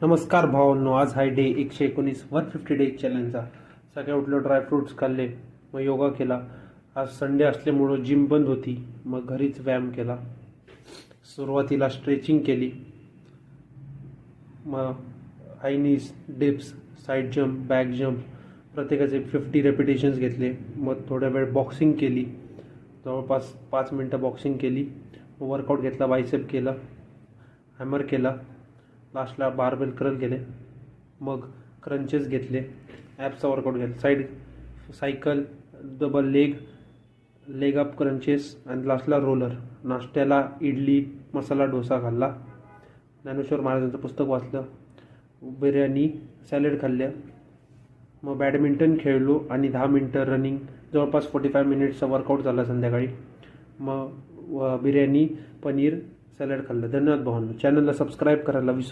नमस्कार भावांनो, आज हाय डे 119 150 डेज चॅलेंजचा. सकाळी उठलो, ड्रायफ्रूट्स खाल्ले, मग योगा केला. आज संडे असल्यामुळं जिम बंद होती, मग घरीच व्यायाम केला. सुरुवातीला स्ट्रेचिंग केली, मग high knees, dips, side jump, back jump प्रत्येकाचे 50 रेपिटेशन्स घेतले. मग थोड्या वेळ बॉक्सिंग केली, जवळपास 5 मिनटं बॉक्सिंग केली. वर्कआउट घेतला, बायसेप केला, हॅमर केला, लास्टला बारबेल करल गेले. मग क्रंचेस घेतले, ॲप्सचा वर्कआउट घेतला, cycle, double leg up crunches आणि लास्टला रोलर. नाश्त्याला इडली, मसाला डोसा खाल्ला, ज्ञानेश्वर महाराजांचं पुस्तक वाचलं, बिर्याणी, सॅलड खाल्ल्या. मग बॅडमिंटन खेळलो आणि 10 मिनटं रनिंग, जवळपास 45 मिनिट्सचा वर्कआउट झाला संध्याकाळी. मग बिर्याणी, पनीर, सॅलड खाल्लं. धन्यवाद भावांनो. चॅनलला सबस्क्राईब करायला विसरू